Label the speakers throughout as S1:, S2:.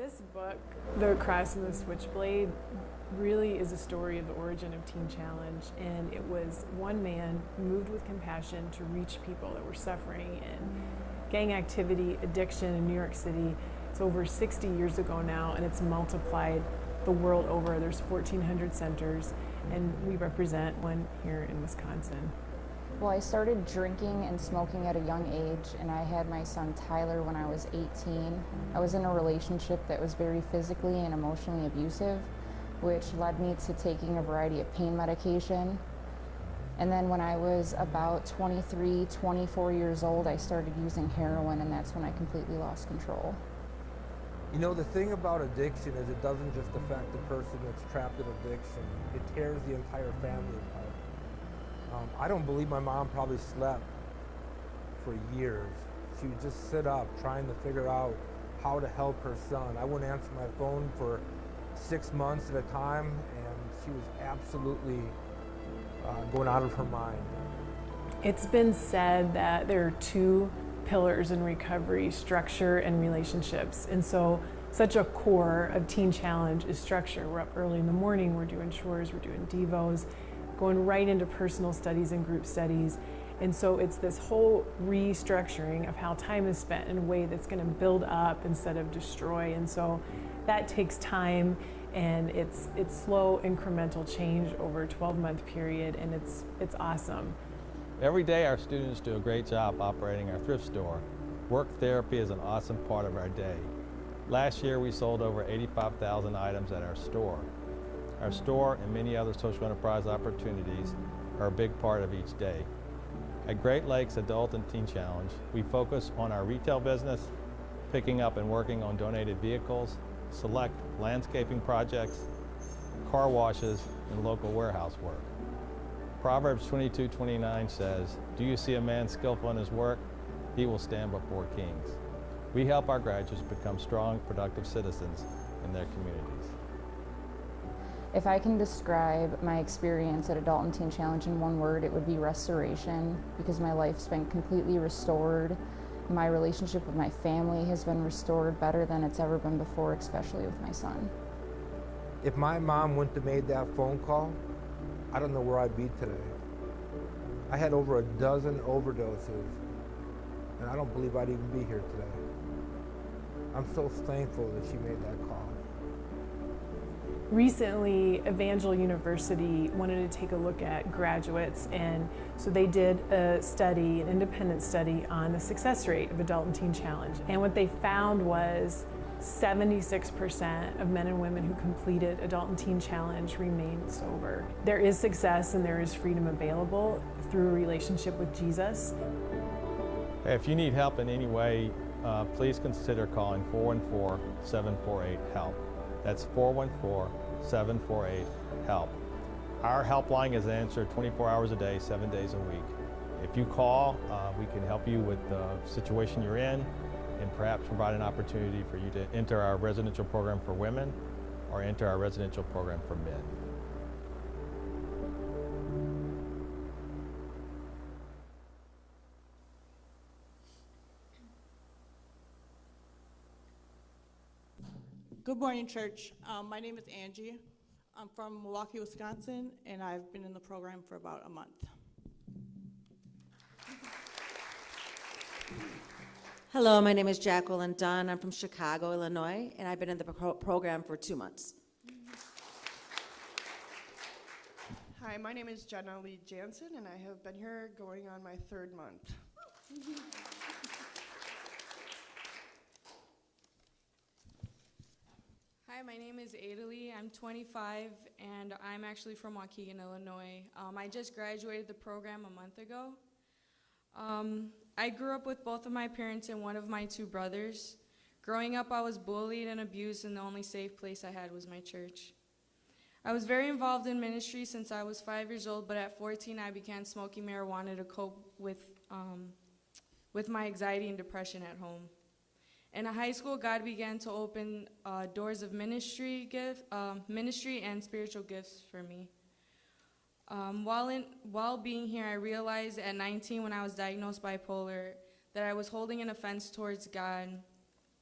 S1: This book, The Cross and the Switchblade, really is a story of the origin of Teen Challenge, and it was one man moved with compassion to reach people that were suffering in gang activity, addiction in New York City. It's over 60 years ago now, and it's multiplied the world over. There's 1,400 centers, and we represent one here in Wisconsin.
S2: Well, I started drinking and smoking at a young age, and I had my son Tyler when I was 18. I was in a relationship that was very physically and emotionally abusive, which led me to taking a variety of pain medication. And then when I was about 23, 24 years old, I started using heroin, and that's when I completely lost control.
S3: You know, the thing about addiction is it doesn't just affect the person that's trapped in addiction, it tears the entire family apart. I don't believe my mom probably slept for years. She would just sit up trying to figure out how to help her son. I wouldn't answer my phone for 6 months at a time, and she was absolutely going out of her mind.
S1: It's been said that there are two pillars in recovery: structure and relationships. And so such a core of Teen Challenge is structure. We're up early in the morning, we're doing chores, we're doing devos, going right into personal studies and group studies. And so it's this whole restructuring of how time is spent in a way that's going to build up instead of destroy. And so that takes time, and it's slow incremental change over a 12-month period, and it's awesome.
S4: Every day our students do a great job operating our thrift store. Work therapy is an awesome part of our day. Last year we sold over 85,000 items at our store. Our store and many other social enterprise opportunities are a big part of each day. At Great Lakes Adult and Teen Challenge, we focus on our retail business, picking up and working on donated vehicles, select landscaping projects, car washes, and local warehouse work. Proverbs 22:29 says, "Do you see a man skillful in his work? He will stand before kings." We help our graduates become strong, productive citizens in their communities.
S2: If I can describe my experience at Adult and Teen Challenge in one word, it would be restoration, because my life's been completely restored. My relationship with my family has been restored better than it's ever been before, especially with my son.
S3: If my mom wouldn't have made that phone call, I don't know where I'd be today. I had over a dozen overdoses, and I don't believe I'd even be here today. I'm so thankful that she made that call.
S1: Recently, Evangel University wanted to take a look at graduates, and so they did a study, an independent study on the success rate of Adult and Teen Challenge. And what they found was 76% of men and women who completed Adult and Teen Challenge remained sober. There is success and there is freedom available through a relationship with Jesus.
S4: If you need help in any way, please consider calling 414-748-HELP. That's 414-748-HELP. Our helpline is answered 24 hours a day, 7 days a week. If you call, we can help you with the situation you're in and perhaps provide an opportunity for you to enter our residential program for women or enter our residential program for men.
S5: Good morning, church. My name is Angie. I'm from Milwaukee, Wisconsin, and I've been in the program for about a month.
S6: Hello, my name is Jacqueline Dunn. I'm from Chicago, Illinois, and I've been in the program for 2 months.
S7: Hi, my name is Jenna Lee Jansen, and I have been here going on my 3rd month.
S8: Hi, my name is Adalee. I'm 25, and I'm actually from Waukegan, Illinois. I just graduated the program a month ago. I grew up with both of my parents and one of my 2 brothers. Growing up, I was bullied and abused, and the only safe place I had was my church. I was very involved in ministry since I was 5 years old, but at 14, I began smoking marijuana to cope with my anxiety and depression at home. In high school, God began to open doors of ministry and spiritual gifts for me. While being here, I realized at 19, when I was diagnosed bipolar, that I was holding an offense towards God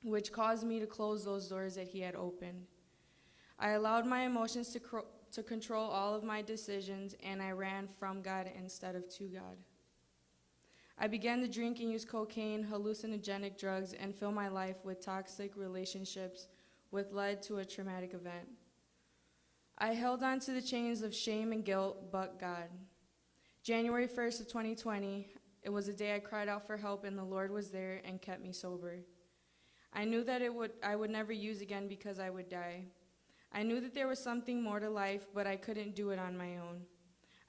S8: which caused me to close those doors that he had opened. I allowed my emotions to control all of my decisions, and I ran from God instead of to God. I began to drink and use cocaine, hallucinogenic drugs, and fill my life with toxic relationships, which led to a traumatic event. I held on to the chains of shame and guilt, but God. January 1st of 2020, it was a day I cried out for help, and the Lord was there and kept me sober. I knew that I would never use again because I would die. I knew that there was something more to life, but I couldn't do it on my own.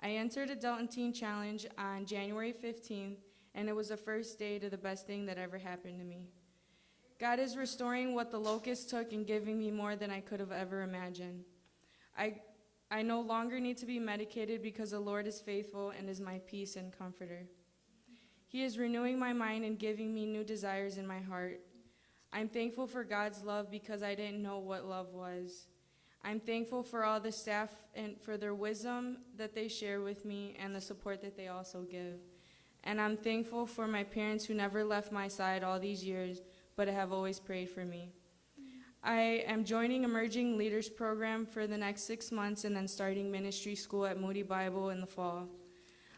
S8: I entered Adult and Teen Challenge on January 15th, and it was the first day to the best thing that ever happened to me. God is restoring what the locusts took and giving me more than I could have ever imagined. I no longer need to be medicated because the Lord is faithful and is my peace and comforter. He is renewing my mind and giving me new desires in my heart. I'm thankful for God's love because I didn't know what love was. I'm thankful for all the staff and for their wisdom that they share with me and the support that they also give. And I'm thankful for my parents who never left my side all these years, but have always prayed for me. I am joining Emerging Leaders Program for the next 6 months and then starting ministry school at Moody Bible in the fall.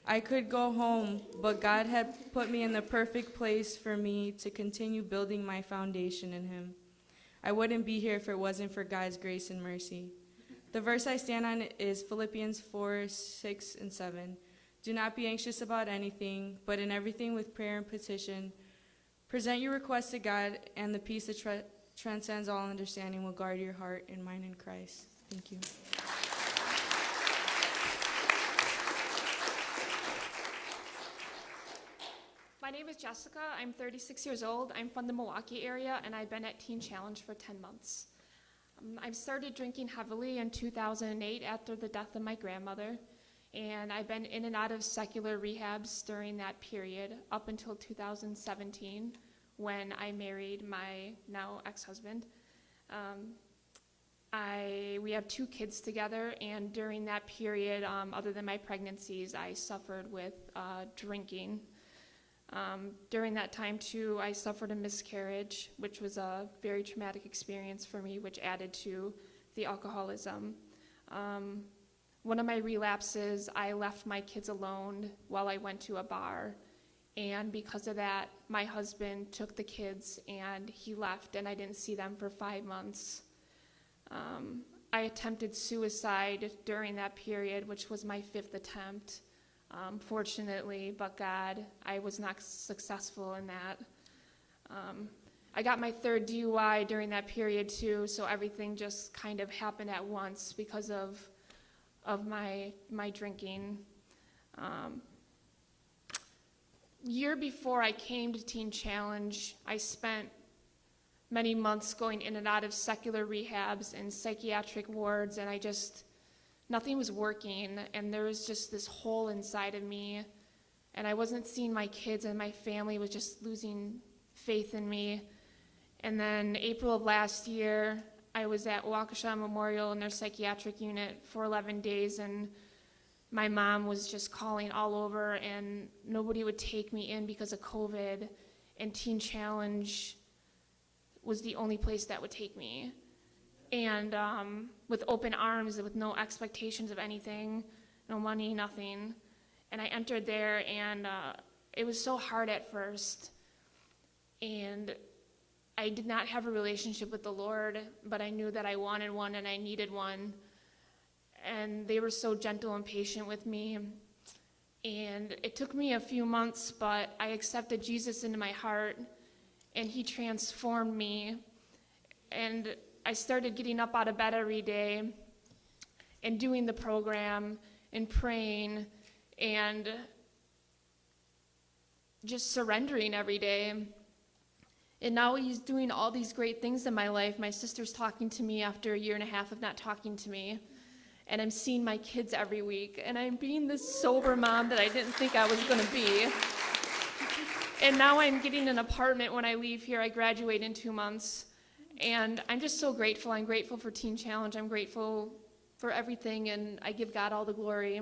S8: I could go home, but God had put me in the perfect place for me to continue building my foundation in Him. I wouldn't be here if it wasn't for God's grace and mercy. The verse I stand on is Philippians 4:6 and 7. Do not be anxious about anything, but in everything with prayer and petition, present your requests to God, and the peace that transcends all understanding will guard your heart and mind in Christ. Thank you.
S9: My name is Jessica. I'm 36 years old. I'm from the Milwaukee area, and I've been at Teen Challenge for 10 months. I started drinking heavily in 2008 after the death of my grandmother, and I've been in and out of secular rehabs during that period up until 2017 when I married my now ex-husband. We have 2 kids together, and during that period, other than my pregnancies, I suffered with drinking. During that time, too, I suffered a miscarriage, which was a very traumatic experience for me, which added to the alcoholism. One of my relapses, I left my kids alone while I went to a bar, and because of that, my husband took the kids and he left, and I didn't see them for 5 months. I attempted suicide during that period, which was my 5th attempt. Fortunately, but God, I was not successful in that. I got my 3rd DUI during that period too, so everything just kind of happened at once because of my drinking. Year before I came to Teen Challenge, I spent many months going in and out of secular rehabs and psychiatric wards, and nothing was working, and there was just this hole inside of me, and I wasn't seeing my kids, and my family was just losing faith in me. And then April of last year, I was at Waukesha Memorial in their psychiatric unit for 11 days, and my mom was just calling all over, and nobody would take me in because of COVID, and Teen Challenge was the only place that would take me. And with open arms, with no expectations of anything, no money, nothing. And I entered there, and it was so hard at first. And I did not have a relationship with the Lord, but I knew that I wanted one and I needed one. And they were so gentle and patient with me. And it took me a few months, but I accepted Jesus into my heart, and He transformed me. And I started getting up out of bed every day and doing the program and praying and just surrendering every day. And now He's doing all these great things in my life. My sister's talking to me after 1.5 years of not talking to me. And I'm seeing my kids every week. And I'm being this sober mom that I didn't think I was going to be. And now I'm getting an apartment when I leave here. I graduate in 2 months. And I'm just so grateful. I'm grateful for Teen Challenge. I'm grateful for everything, and I give God all the glory.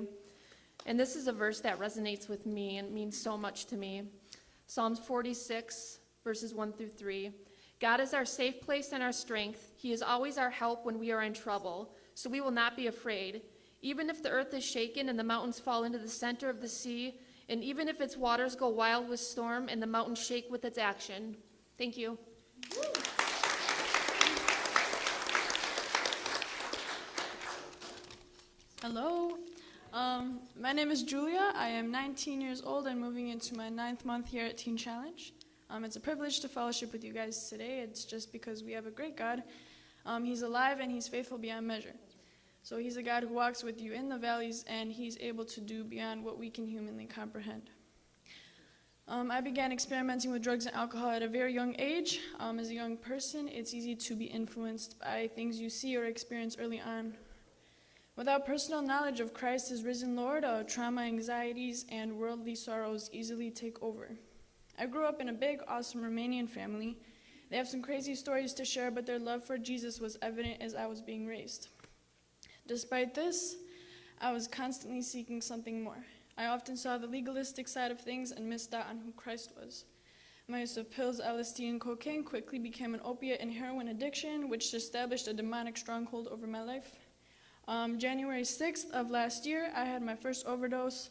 S9: And this is a verse that resonates with me and means so much to me. Psalms 46, verses 1 through 3. God is our safe place and our strength. He is always our help when we are in trouble, so we will not be afraid. Even if the earth is shaken and the mountains fall into the center of the sea, and even if its waters go wild with storm and the mountains shake with its action. Thank you.
S10: Hello, my name is Julia. I am 19 years old and moving into my 9th month here at Teen Challenge. It's a privilege to fellowship with you guys today. It's just because we have a great God. He's alive and he's faithful beyond measure. So he's a God who walks with you in the valleys, and he's able to do beyond what we can humanly comprehend. I began experimenting with drugs and alcohol at a very young age. As a young person, it's easy to be influenced by things you see or experience early on. Without personal knowledge of Christ as risen Lord, trauma, anxieties, and worldly sorrows easily take over. I grew up in a big, awesome Romanian family. They have some crazy stories to share, but their love for Jesus was evident as I was being raised. Despite this, I was constantly seeking something more. I often saw the legalistic side of things and missed out on who Christ was. My use of pills, LSD, and cocaine quickly became an opiate and heroin addiction, which established a demonic stronghold over my life. January 6th of last year, I had my first overdose.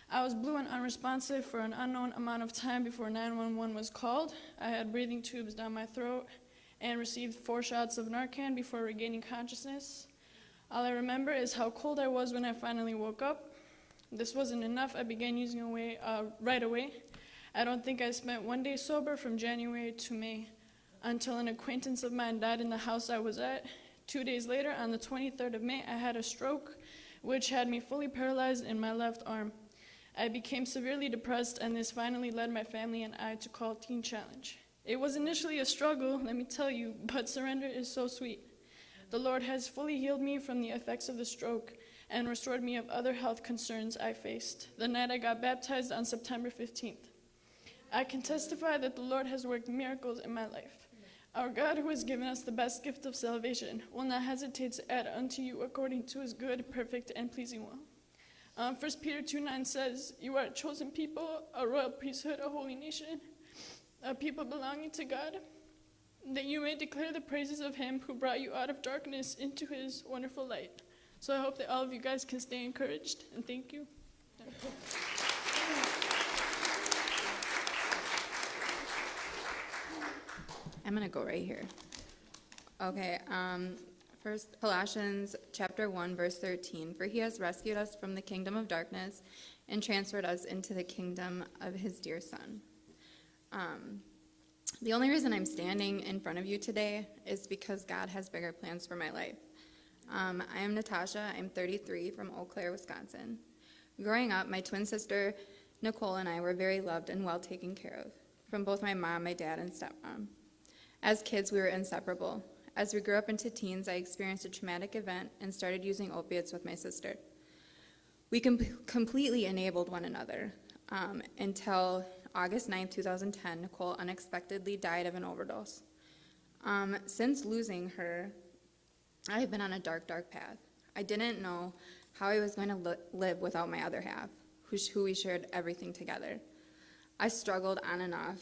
S10: I was blue and unresponsive for an unknown amount of time before 911 was called. I had breathing tubes down my throat and received 4 shots of Narcan before regaining consciousness. All I remember is how cold I was when I finally woke up. This wasn't enough. I began using right away. I don't think I spent one day sober from January to May until an acquaintance of mine died in the house I was at. 2 days later, on the 23rd of May, I had a stroke, which had me fully paralyzed in my left arm. I became severely depressed, and this finally led my family and I to call Teen Challenge. It was initially a struggle, let me tell you, but surrender is so sweet. The Lord has fully healed me from the effects of the stroke and restored me of other health concerns I faced the night I got baptized on September 15th. I can testify that the Lord has worked miracles in my life. Our God, who has given us the best gift of salvation, will not hesitate to add unto you according to his good, perfect, and pleasing will. 1 Peter 2:9 says, "You are a chosen people, a royal priesthood, a holy nation, a people belonging to God, that you may declare the praises of him who brought you out of darkness into his wonderful light." So I hope that all of you guys can stay encouraged, and thank you.
S11: I'm going to go right here. Okay, first Colossians chapter 1, verse 13. For he has rescued us from the kingdom of darkness and transferred us into the kingdom of his dear Son. The only reason I'm standing in front of you today is because God has bigger plans for my life. I am Natasha. I'm 33 from Eau Claire, Wisconsin. Growing up, my twin sister Nicole and I were very loved and well taken care of from both my mom, my dad, and stepmom. As kids, we were inseparable. As we grew up into teens, I experienced a traumatic event and started using opiates with my sister. We completely enabled one another until August 9, 2010, Nicole unexpectedly died of an overdose. Since losing her, I have been on a dark, dark path. I didn't know how I was going to live without my other half, who we shared everything together. I struggled on and off,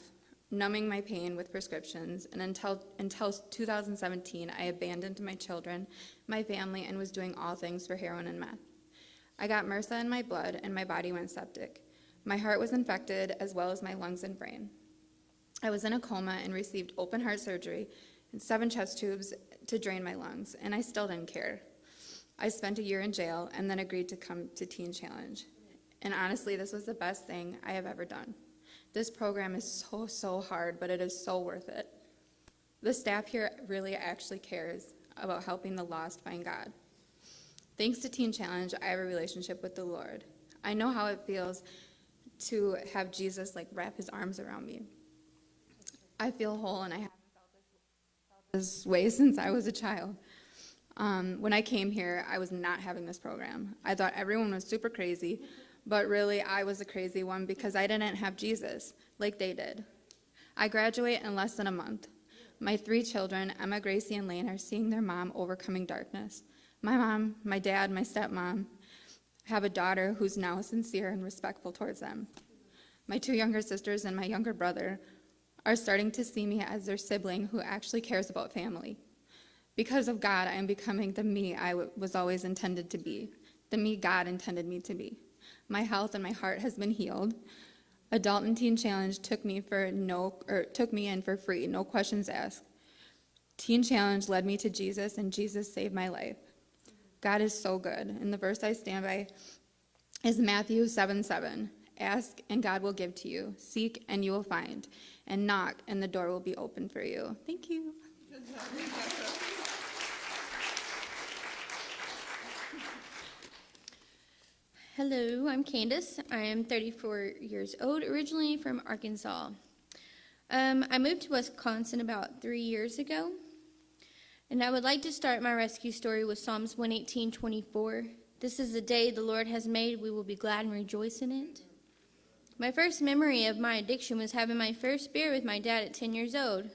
S11: numbing my pain with prescriptions, and until 2017, I abandoned my children, my family, and was doing all things for heroin and meth. I got MRSA in my blood, and my body went septic. My heart was infected, as well as my lungs and brain. I was in a coma and received open heart surgery and 7 chest tubes to drain my lungs, and I still didn't care. I spent a year in jail and then agreed to come to Teen Challenge. And honestly, this was the best thing I have ever done. This program is so hard, but it is so worth it. The staff here really actually cares about helping the lost find God. Thanks to Teen Challenge, I have a relationship with the Lord. I know how it feels to have Jesus wrap his arms around me. I feel whole, and I haven't felt this way since I was a child. When I came here, I was not having this program. I thought everyone was super crazy, but really I was the crazy one because I didn't have Jesus like they did. I graduate in less than a month. My 3 children, Emma, Gracie, and Lane, are seeing their mom overcoming darkness. My mom, my dad, my stepmom have a daughter who's now sincere and respectful towards them. My 2 younger sisters and my younger brother are starting to see me as their sibling who actually cares about family. Because of God, I am becoming the me I was always intended to be, the me God intended me to be. My health and my heart has been healed. Adult and Teen Challenge took me in for free, no questions asked. Teen Challenge led me to Jesus, and Jesus saved my life. God is so good, and the verse I stand by is Matthew 7:7. Ask, and God will give to you. Seek, and you will find. And knock, and the door will be open for you. Thank you.
S12: Hello, I'm Candace. I am 34 years old, originally from Arkansas. I moved to Wisconsin about 3 years ago, and I would like to start my rescue story with Psalms 118:24. This is the day the Lord has made. We will be glad and rejoice in it. My first memory of my addiction was having my first beer with my dad at 10 years old.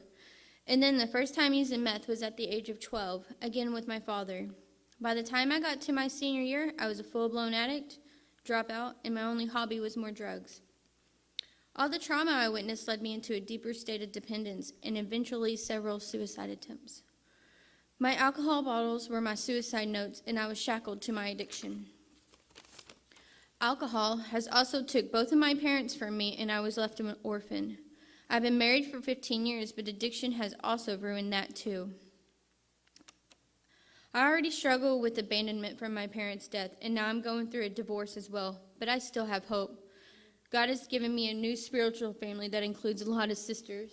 S12: And then the first time using meth was at the age of 12, again with my father. By the time I got to my senior year, I was a full-blown addict, dropout, and my only hobby was more drugs. All the trauma I witnessed led me into a deeper state of dependence and eventually several suicide attempts. My alcohol bottles were my suicide notes, and I was shackled to my addiction. Alcohol has also took both of my parents from me, and I was left an orphan. I've been married for 15 years, but addiction has also ruined that too. I already struggle with abandonment from my parents' death, and now I'm going through a divorce as well, but I still have hope. God has given me a new spiritual family that includes a lot of sisters.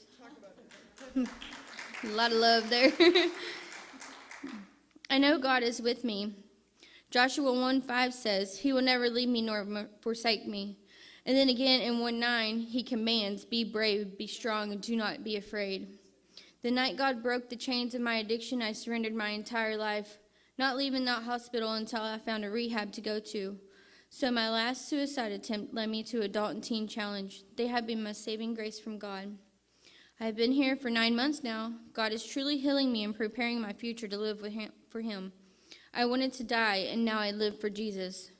S12: A lot of love there. I know God is with me. Joshua 1:5 says, He will never leave me nor forsake me. And then again in 1:9, He commands, be brave, be strong, and do not be afraid. The night God broke the chains of my addiction, I surrendered my entire life, not leaving that hospital until I found a rehab to go to. So my last suicide attempt led me to Adult and Teen Challenge. They have been my saving grace from God. I have been here for 9 months now. God is truly healing me and preparing my future to live for Him. I wanted to die, and now I live for Jesus.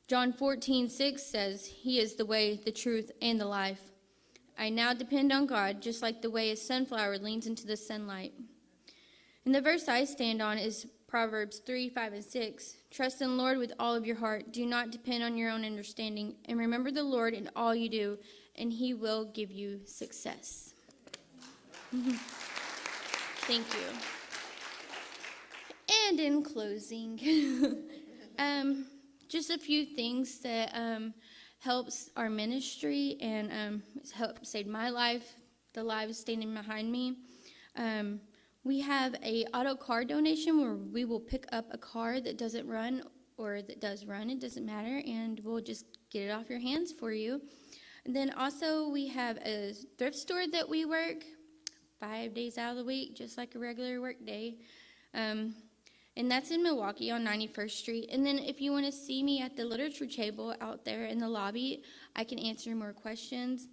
S12: John 14:6 says, He is the way, the truth, and the life. I now depend on God, just like the way a sunflower leans into the sunlight. And the verse I stand on is Proverbs 3:5-6. Trust in the Lord with all of your heart. Do not depend on your own understanding. And remember the Lord in all you do, and He will give you success. Thank you. And in closing, just a few things that helps our ministry and helped save my life, the lives standing behind me. We have a auto car donation where we will pick up a car that doesn't run or that does run, it doesn't matter, and we'll just get it off your hands for you. And then also we have a thrift store that we work 5 days out of the week, just like a regular work day. And that's in Milwaukee on 91st Street. And then if you want to see me at the literature table out there in the lobby, I can answer more questions.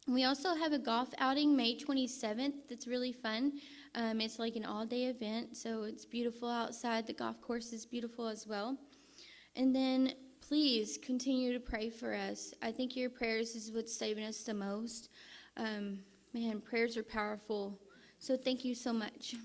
S12: We also have a golf outing May 27th that's really fun. It's like an all-day event, so it's beautiful outside. The golf course is beautiful as well. And then please continue to pray for us. I think your prayers is what's saving us the most. Man, prayers are powerful. So thank you so much.